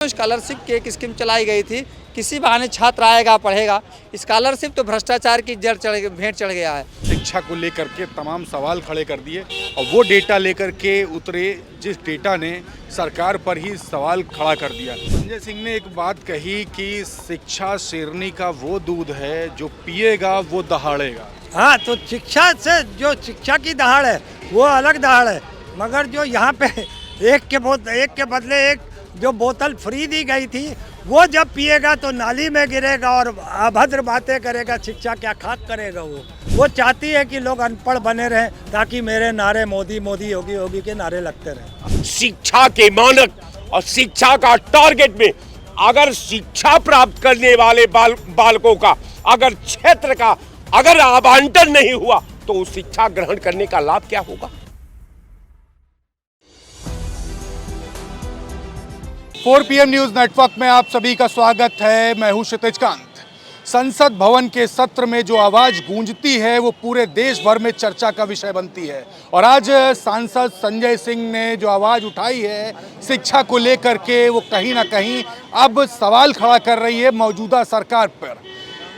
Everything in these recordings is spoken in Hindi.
स्कॉलरशिप की एक स्कीम चलाई गई थी, किसी बहाने छात्र आएगा पढ़ेगा। स्कॉलरशिप तो भ्रष्टाचार की भेंट चढ़ गया है। शिक्षा को लेकर के तमाम सवाल खड़े कर दिए और वो डेटा लेकर के उतरे जिस डेटा ने सरकार पर ही सवाल खड़ा कर दिया। संजय सिंह ने एक बात कही कि शिक्षा शेरनी का वो दूध है जो पिएगा वो दहाड़ेगा। हाँ, तो शिक्षा से जो शिक्षा की दहाड़ है वो अलग दहाड़ है, मगर जो यहाँ पे एक के बदले एक जो बोतल फ्री दी गई थी वो जब पिएगा तो नाली में गिरेगा और अभद्र बातें करेगा। शिक्षा क्या खाक करेगा। वो चाहती है कि लोग अनपढ़ बने रहें ताकि मेरे नारे मोदी मोदी योगी योगी के नारे लगते रहें। शिक्षा के मानक और शिक्षा का टारगेट में अगर शिक्षा प्राप्त करने वाले बालकों का अगर क्षेत्र का अगर आवंटन नहीं हुआ तो उस शिक्षा ग्रहण करने का लाभ क्या होगा। 4 PM न्यूज नेटवर्क में आप सभी का स्वागत है। मैं हूं क्षितिज कांत। संसद भवन के सत्र में जो आवाज गूंजती है वो पूरे देश भर में चर्चा का विषय बनती है और आज सांसद संजय सिंह ने जो आवाज उठाई है शिक्षा को लेकर के वो कहीं ना कहीं अब सवाल खड़ा कर रही है मौजूदा सरकार पर।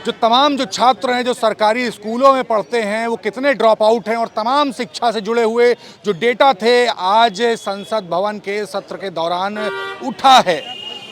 जो तमाम जो छात्र हैं जो सरकारी स्कूलों में पढ़ते हैं वो कितने ड्रॉप आउट हैं और तमाम शिक्षा से जुड़े हुए जो डेटा थे आज संसद भवन के सत्र के दौरान उठा है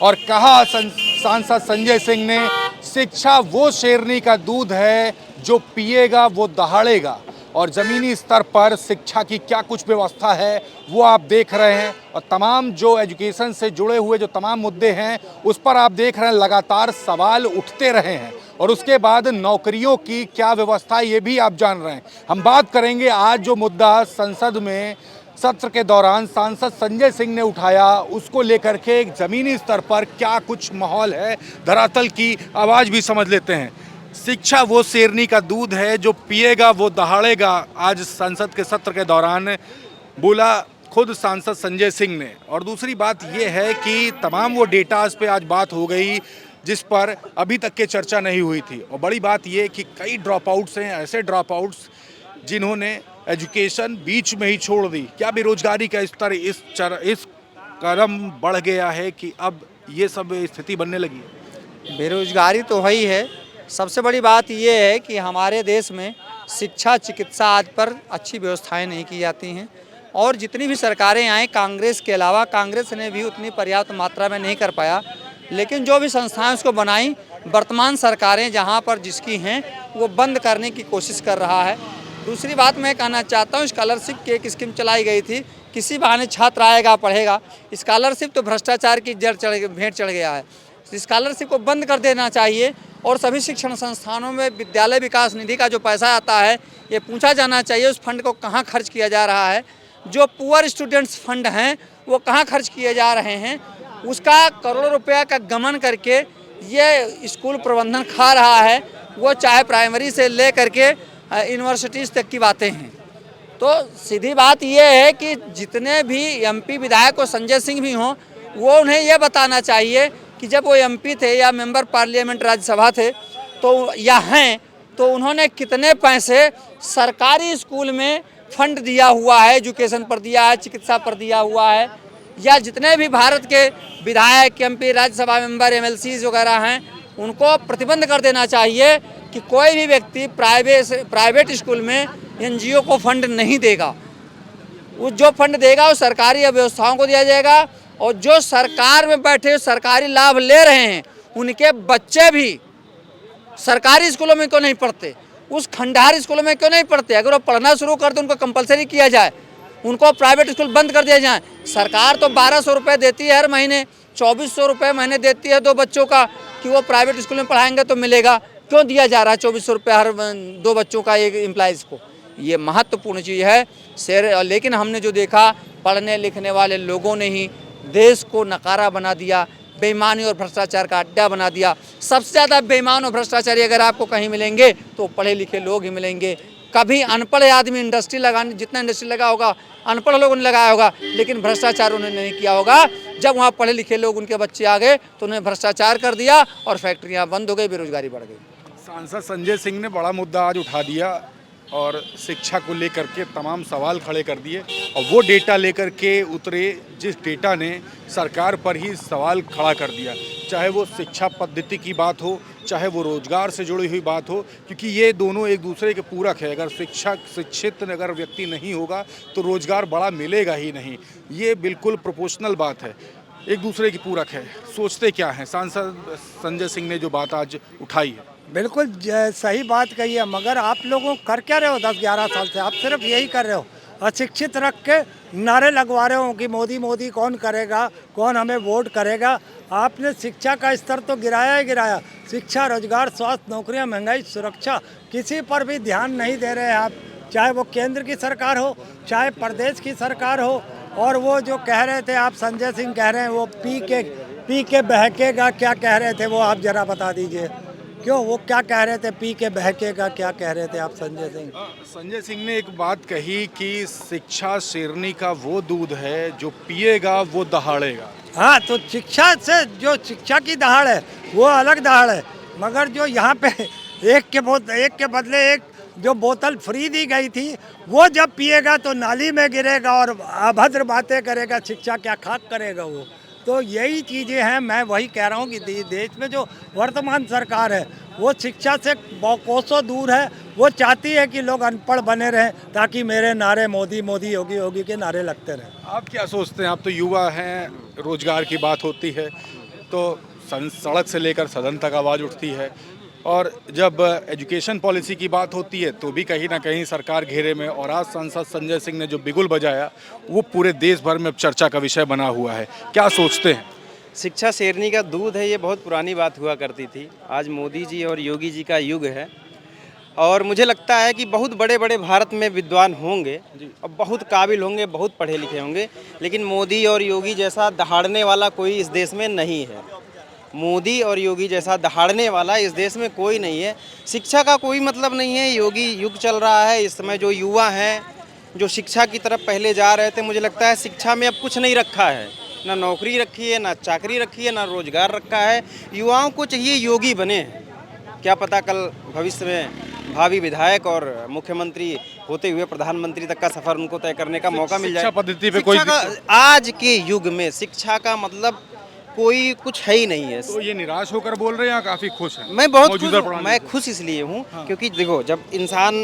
और कहा सांसद संजय सिंह ने शिक्षा वो शेरनी का दूध है जो पिएगा वो दहाड़ेगा। और ज़मीनी स्तर पर शिक्षा की क्या कुछ व्यवस्था है वो आप देख रहे हैं और तमाम जो एजुकेशन से जुड़े हुए जो तमाम मुद्दे हैं उस पर आप देख रहे हैं लगातार सवाल उठते रहे हैं और उसके बाद नौकरियों की क्या व्यवस्था ये भी आप जान रहे हैं। हम बात करेंगे आज जो मुद्दा संसद में सत्र के दौरान सांसद संजय सिंह ने उठाया उसको लेकर के एक ज़मीनी स्तर पर क्या कुछ माहौल है, धरातल की आवाज़ भी समझ लेते हैं। शिक्षा वो शेरनी का दूध है जो पिएगा वो दहाड़ेगा, आज संसद के सत्र के दौरान बोला खुद सांसद संजय सिंह ने। और दूसरी बात ये है कि तमाम वो डेटाज पे आज बात हो गई जिस पर अभी तक के चर्चा नहीं हुई थी और बड़ी बात ये कि कई ड्रॉप आउट्स हैं, ऐसे ड्रॉप आउट्स जिन्होंने एजुकेशन बीच में ही छोड़ दी। क्या बेरोजगारी का स्तर इस कदम बढ़ गया है कि अब ये सब स्थिति बनने लगी है? बेरोजगारी तो है ही है। सबसे बड़ी बात यह है कि हमारे देश में शिक्षा चिकित्सा आदि पर अच्छी व्यवस्थाएं नहीं की जाती हैं और जितनी भी सरकारें आए कांग्रेस के अलावा कांग्रेस ने भी उतनी पर्याप्त मात्रा में नहीं कर पाया, लेकिन जो भी संस्थाएं उसको बनाई वर्तमान सरकारें जहां पर जिसकी हैं वो बंद करने की कोशिश कर रहा है। दूसरी बात मैं कहना चाहता हूँ, स्कॉलरशिप की एक स्कीम चलाई गई थी, किसी बहाने छात्र आएगा पढ़ेगा। स्कॉलरशिप तो भ्रष्टाचार की भेंट चढ़ गया है। स्कॉलरशिप को बंद कर देना चाहिए और सभी शिक्षण संस्थानों में विद्यालय विकास निधि का जो पैसा आता है ये पूछा जाना चाहिए उस फंड को कहाँ खर्च किया जा रहा है। जो पुअर स्टूडेंट्स फंड हैं वो कहाँ खर्च किए जा रहे हैं, उसका करोड़ों रुपया का गमन करके ये स्कूल प्रबंधन खा रहा है। वो चाहे प्राइमरी से ले करके यूनिवर्सिटीज़ तक की बातें हैं। तो सीधी बात ये है कि जितने भी MP विधायक और संजय सिंह भी हों वो उन्हें यह बताना चाहिए कि जब वो MP थे या मेंबर पार्लियामेंट राज्यसभा थे तो या हैं तो उन्होंने कितने पैसे सरकारी स्कूल में फंड दिया हुआ है, एजुकेशन पर दिया है, चिकित्सा पर दिया हुआ है। या जितने भी भारत के विधायक MP राज्यसभा मेंबर MLCs वगैरह हैं उनको प्रतिबंध कर देना चाहिए कि कोई भी व्यक्ति प्राइवेट स्कूल में NGO को फंड नहीं देगा। वो जो फंड देगा वो सरकारी व्यवस्थाओं को दिया जाएगा और जो सरकार में बैठे सरकारी लाभ ले रहे हैं उनके बच्चे भी सरकारी स्कूलों में क्यों नहीं पढ़ते, उस खंडहर स्कूलों में क्यों नहीं पढ़ते। अगर वो पढ़ना शुरू कर दे उनको कंपलसरी किया जाए, उनको प्राइवेट स्कूल बंद कर दिया जाए। सरकार तो 1200 रुपये देती है हर महीने, 2400 रुपये महीने देती है 2 बच्चों का कि वो प्राइवेट स्कूल में पढ़ाएंगे तो मिलेगा। क्यों दिया जा रहा है 2400 रुपये हर 2 बच्चों का एक एम्प्लॉइज़ को? ये महत्वपूर्ण चीज़ है लेकिन हमने जो देखा पढ़ने लिखने वाले लोगों ने ही देश को नकारा बना दिया, बेईमानी और भ्रष्टाचार का अड्डा बना दिया। सबसे ज़्यादा बेईमान और भ्रष्टाचारी अगर आपको कहीं मिलेंगे तो पढ़े लिखे लोग ही मिलेंगे। कभी अनपढ़ आदमी इंडस्ट्री लगाने जितना इंडस्ट्री लगा होगा अनपढ़ लोगों ने लगाया होगा, लेकिन भ्रष्टाचार उन्होंने नहीं किया होगा। जब वहाँ पढ़े लिखे लोग उनके बच्चे आ गए तो उन्होंने भ्रष्टाचार कर दिया और फैक्ट्रियाँ बंद हो गई, बेरोजगारी बढ़ गई। सांसद संजय सिंह ने बड़ा मुद्दा आज उठा दिया और शिक्षा को लेकर के तमाम सवाल खड़े कर दिए और वो डेटा लेकर के उतरे जिस डेटा ने सरकार पर ही सवाल खड़ा कर दिया, चाहे वो शिक्षा पद्धति की बात हो, चाहे वो रोजगार से जुड़ी हुई बात हो, क्योंकि ये दोनों एक दूसरे के पूरक है। अगर शिक्षित अगर व्यक्ति नहीं होगा तो रोजगार बड़ा मिलेगा ही नहीं। ये बिल्कुल प्रोपोर्शनल बात है, एक दूसरे की पूरक है। सोचते क्या हैं सांसद संजय सिंह ने जो बात आज उठाई है? बिल्कुल सही बात कही है, मगर आप लोगों कर क्या रहे हो 10-11 साल से? आप सिर्फ यही कर रहे हो, अशिक्षित रख के नारे लगवा रहे हो कि मोदी मोदी कौन करेगा, कौन हमें वोट करेगा। आपने शिक्षा का स्तर तो गिराया ही गिराया। शिक्षा, रोजगार, स्वास्थ्य, नौकरियां, महंगाई, सुरक्षा, किसी पर भी ध्यान नहीं दे रहे हैं आप, चाहे वो केंद्र की सरकार हो, चाहे प्रदेश की सरकार हो। और वो जो कह रहे थे आप, संजय सिंह कह रहे हैं वो पी के बहकेगा, क्या कह रहे थे वो आप जरा बता दीजिए। क्यों, वो क्या कह रहे थे? पी के बहकेगा, क्या कह रहे थे आप संजय सिंह? संजय सिंह ने एक बात कही कि शिक्षा शेरनी का वो दूध है जो पिएगा वो दहाड़ेगा। हाँ, तो शिक्षा से जो शिक्षा की दहाड़ है वो अलग दहाड़ है, मगर जो यहाँ पे एक के बदले एक जो बोतल फ्री दी गई थी, वो जब पिएगा तो नाली में गिरेगा और अभद्र बातें करेगा, शिक्षा क्या खाक करेगा वो। तो यही चीज़ें हैं। मैं वही कह रहा हूँ कि देश में जो वर्तमान सरकार है वो शिक्षा से कोसों दूर है। वो चाहती है कि लोग अनपढ़ बने रहें ताकि मेरे नारे मोदी मोदी, योगी योगी के नारे लगते रहें। आप क्या सोचते हैं? आप तो युवा हैं, रोजगार की बात होती है तो सड़क से लेकर सदन तक आवाज़ उठती है, और जब एजुकेशन पॉलिसी की बात होती है तो भी कहीं ना कहीं सरकार घेरे में। और आज सांसद संजय सिंह ने जो बिगुल बजाया वो पूरे देश भर में चर्चा का विषय बना हुआ है। क्या सोचते हैं? शिक्षा शेरनी का दूध है, ये बहुत पुरानी बात हुआ करती थी। आज मोदी जी और योगी जी का युग है और मुझे लगता है कि बहुत बड़े बड़े भारत में विद्वान होंगे और बहुत काबिल होंगे, बहुत पढ़े लिखे होंगे, लेकिन मोदी और योगी जैसा दहाड़ने वाला कोई इस देश में नहीं है। मोदी और योगी जैसा दहाड़ने वाला इस देश में कोई नहीं है। शिक्षा का कोई मतलब नहीं है। योगी युग चल रहा है इस समय। जो युवा हैं जो शिक्षा की तरफ पहले जा रहे थे, मुझे लगता है शिक्षा में अब कुछ नहीं रखा है, ना नौकरी रखी है, ना चाकरी रखी है, ना रोजगार रखा है। युवाओं को चाहिए योगी बने। क्या पता कल भविष्य में भावी विधायक और मुख्यमंत्री होते हुए प्रधानमंत्री तक का सफर उनको तय करने का मौका मिल जाए। शिक्षा पद्धति पे कोई आज के युग में शिक्षा का मतलब कोई कुछ है ही नहीं है। तो ये निराश होकर बोल रहे हैं या काफी खुश हैं? मैं बहुत खुश हूँ। मैं खुश इसलिए हूँ क्योंकि देखो, जब इंसान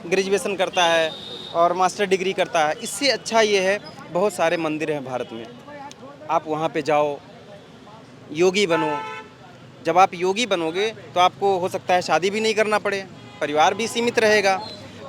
ग्रेजुएशन करता है और मास्टर डिग्री करता है, इससे अच्छा ये है, बहुत सारे मंदिर हैं भारत में, आप वहाँ पे जाओ, योगी बनो। जब आप योगी बनोगे तो आपको हो सकता है शादी भी नहीं करना पड़े, परिवार भी सीमित रहेगा,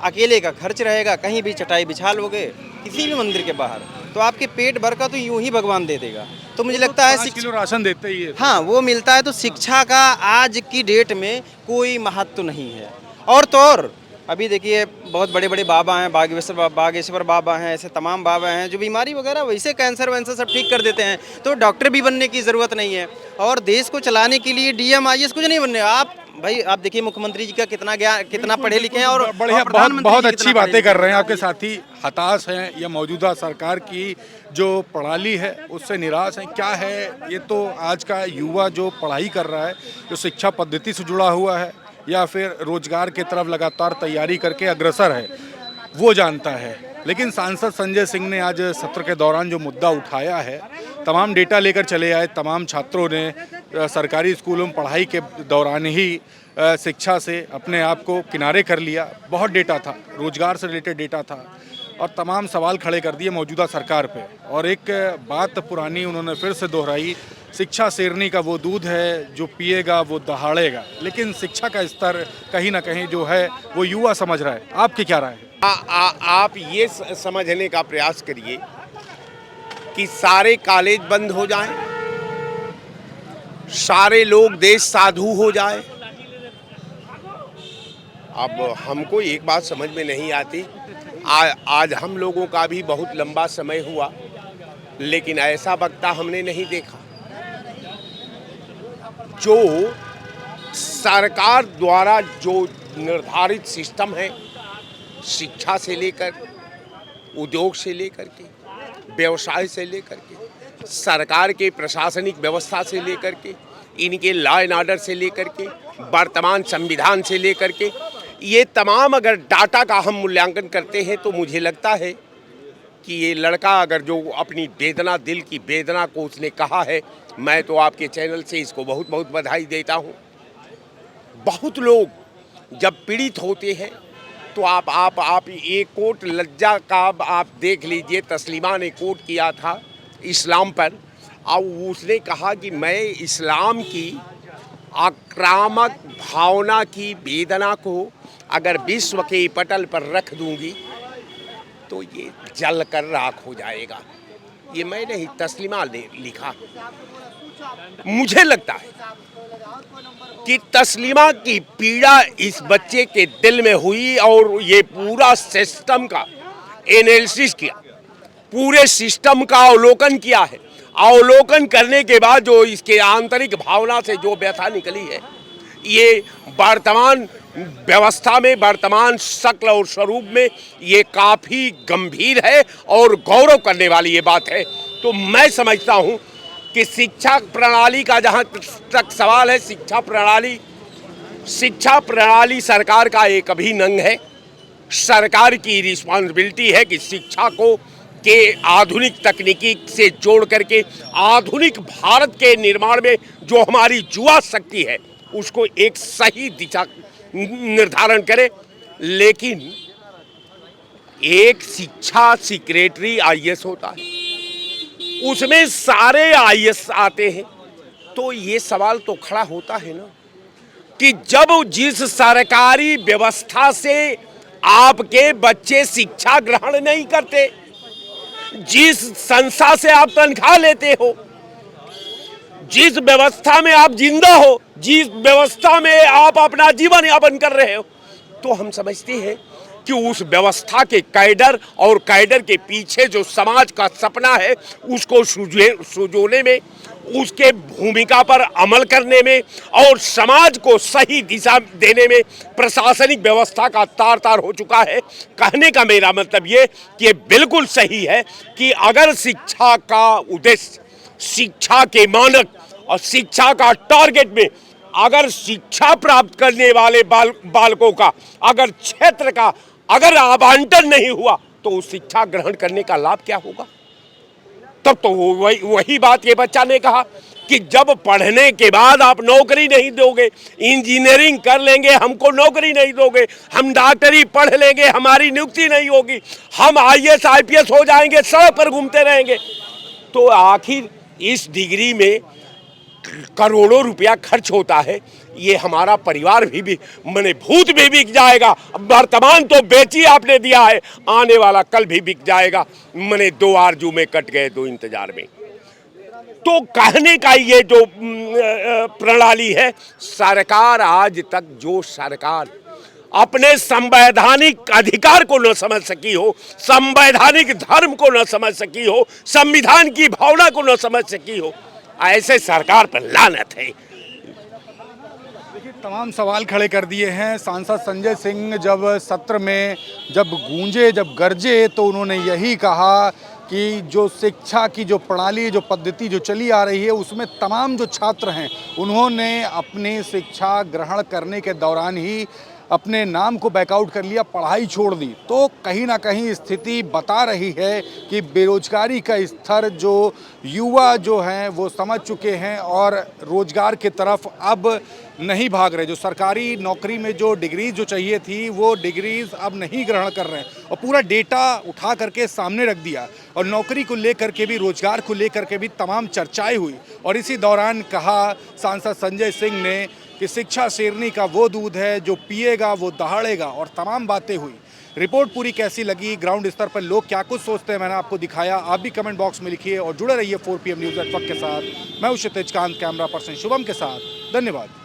अकेले का खर्च रहेगा, कहीं भी चटाई बिछा लोगे किसी भी मंदिर के बाहर, तो आपके पेट भर का तो यूं ही भगवान दे देगा। तो मुझे लगता है 5 किलो राशन देते ही है। हाँ, वो मिलता है। तो शिक्षा का आज की डेट में कोई महत्व नहीं है। और तो और अभी देखिए, बहुत बड़े बड़े बाबा हैं, बागेश्वर बाबा हैं, ऐसे तमाम बाबा हैं जो बीमारी वगैरह वैसे कैंसर वैंसर सब ठीक कर देते हैं। तो डॉक्टर भी बनने की ज़रूरत नहीं है और देश को चलाने के लिए डीएम आईएएस कुछ नहीं बनने। आप भाई आप देखिए मुख्यमंत्री जी का कितना ज्ञान, कितना पढ़े लिखे हैं और बढ़िया, बहुत अच्छी बातें कर रहे हैं। आपके साथी हताश हैं या मौजूदा सरकार की जो प्रणाली है उससे निराश हैं? क्या है ये? तो आज का युवा जो पढ़ाई कर रहा है, जो शिक्षा पद्धति से जुड़ा हुआ है या फिर रोजगार की तरफ लगातार तैयारी करके अग्रसर है, वो जानता है। लेकिन सांसद संजय सिंह ने आज सत्र के दौरान जो मुद्दा उठाया है, तमाम डेटा लेकर चले आए। तमाम छात्रों ने सरकारी स्कूलों में पढ़ाई के दौरान ही शिक्षा से अपने आप को किनारे कर लिया। बहुत डेटा था, रोजगार से रिलेटेड डेटा था और तमाम सवाल खड़े कर दिए मौजूदा सरकार पे। और एक बात पुरानी उन्होंने फिर से दोहराई, शिक्षा शेरनी का वो दूध है जो पिएगा वो दहाड़ेगा। लेकिन शिक्षा का स्तर कहीं ना कहीं जो है वो युवा समझ रहा है। आपकी क्या राय है? आप ये समझने का प्रयास करिए कि सारे कॉलेज बंद हो जाएं, सारे लोग देश साधु हो जाए। अब हमको एक बात समझ में नहीं आती, आज हम लोगों का भी बहुत लंबा समय हुआ, लेकिन ऐसा वक्ता हमने नहीं देखा जो सरकार द्वारा जो निर्धारित सिस्टम है, शिक्षा से लेकर उद्योग से लेकर के व्यवसाय से लेकर के सरकार के प्रशासनिक व्यवस्था से लेकर के इनके लॉ एंड ऑर्डर से लेकर के वर्तमान संविधान से लेकर के ये तमाम अगर डाटा का हम मूल्यांकन करते हैं तो मुझे लगता है कि ये लड़का अगर जो अपनी वेदना, दिल की वेदना को उसने कहा है, मैं तो आपके चैनल से इसको बहुत बहुत बधाई देता हूँ। बहुत लोग जब पीड़ित होते हैं तो आप एक कोट लज्जा का आप देख लीजिए, तस्लीमा ने कोट किया था इस्लाम पर, और उसने कहा कि मैं इस्लाम की आक्रामक भावना की वेदना को अगर विश्व के पटल पर रख दूंगी तो ये जल कर राख हो जाएगा। ये मैं नहीं, तस्लीमा ने लिखा। मुझे लगता है कि तस्लीमा की पीड़ा इस बच्चे के दिल में हुई और ये पूरा सिस्टम का एनालिसिस किया, पूरे सिस्टम का अवलोकन किया है। अवलोकन करने के बाद जो इसके आंतरिक भावना से जो व्यथा निकली है, ये वर्तमान व्यवस्था में, वर्तमान शक्ल और स्वरूप में ये काफ़ी गंभीर है और गौरव करने वाली ये बात है। तो मैं समझता हूँ कि शिक्षा प्रणाली का जहाँ तक सवाल है, शिक्षा प्रणाली सरकार का एक अभिन्न अंग है। सरकार की रिस्पॉन्सिबिलिटी है कि शिक्षा को के आधुनिक तकनीकी से जोड़ करके आधुनिक भारत के निर्माण में जो हमारी युवा शक्ति है उसको एक सही दिशा निर्धारण करे। लेकिन एक शिक्षा सेक्रेटरी आईएएस होता है, उसमें सारे आईएएस आते हैं, तो ये सवाल तो खड़ा होता है ना कि जब जिस सरकारी व्यवस्था से आपके बच्चे शिक्षा ग्रहण नहीं करते, जिस संस्था से आप तनख्वाह लेते हो, जिस व्यवस्था में आप जिंदा हो, जिस व्यवस्था में आप अपना जीवन यापन कर रहे हो, तो हम समझते हैं कि उस व्यवस्था के कैडर और कैडर के पीछे जो समाज का सपना है उसको सुजोने में, उसके भूमिका पर अमल करने में और समाज को सही दिशा देने में प्रशासनिक व्यवस्था का तार तार हो चुका है। कहने का मेरा मतलब ये कि ये बिल्कुल सही है कि अगर शिक्षा का उद्देश्य, शिक्षा के मानक और शिक्षा का टारगेट में अगर शिक्षा प्राप्त करने वाले बालकों का अगर क्षेत्र का अगर आवंटन नहीं हुआ तो उस शिक्षा ग्रहण करने का लाभ क्या होगा? तब तो वही बात ये बच्चा ने कहा कि जब पढ़ने के बाद आप नौकरी नहीं दोगे, इंजीनियरिंग कर लेंगे हमको नौकरी नहीं दोगे, हम डॉक्टरी पढ़ लेंगे हमारी नियुक्ति नहीं होगी, हम आईएएस आईपीएस हो जाएंगे, सड़क पर घूमते रहेंगे, तो आखिर इस डिग्री में करोड़ों रुपया खर्च होता है। ये हमारा परिवार भी मने भूत भी बिक जाएगा। वर्तमान तो बेची आपने दिया है, आने वाला कल भी बिक जाएगा। मने दो आरजू में कट गए दो इंतजार में। तो कहने का ये जो प्रणाली है, सरकार आज तक जो सरकार अपने संवैधानिक अधिकार को न समझ सकी हो, संवैधानिक धर्म को न समझ सकी हो, संविधान की भावना को न समझ सकी हो, ऐसे सरकार पर लानत है। देखिए, तमाम सवाल खड़े कर दिए हैं। सांसद संजय सिंह जब सत्र में जब गरजे तो उन्होंने यही कहा कि जो शिक्षा की जो प्रणाली, जो पद्धति जो चली आ रही है, उसमें तमाम जो छात्र हैं उन्होंने अपनी शिक्षा ग्रहण करने के दौरान ही अपने नाम को बैकआउट कर लिया, पढ़ाई छोड़ दी। तो कहीं ना कहीं स्थिति बता रही है कि बेरोजगारी का स्तर जो युवा जो हैं वो समझ चुके हैं और रोजगार की तरफ अब नहीं भाग रहे। जो सरकारी नौकरी में जो डिग्रीज जो चाहिए थी वो डिग्रीज अब नहीं ग्रहण कर रहे हैं और पूरा डेटा उठा करके सामने रख दिया और नौकरी को लेकर के भी, रोजगार को लेकर के भी तमाम चर्चाएं हुई। और इसी दौरान कहा सांसद संजय सिंह ने कि शिक्षा शेरनी का वो दूध है जो पिएगा वो दहाड़ेगा, और तमाम बातें हुई। रिपोर्ट पूरी कैसी लगी, ग्राउंड स्तर पर लोग क्या कुछ सोचते हैं, मैंने आपको दिखाया। आप भी कमेंट बॉक्स में लिखिए और जुड़े रहिए 4 PM न्यूज़ नेटवर्क के साथ। मैं हूं क्षितिज कांत, कैमरा पर्सन शुभम के साथ। धन्यवाद।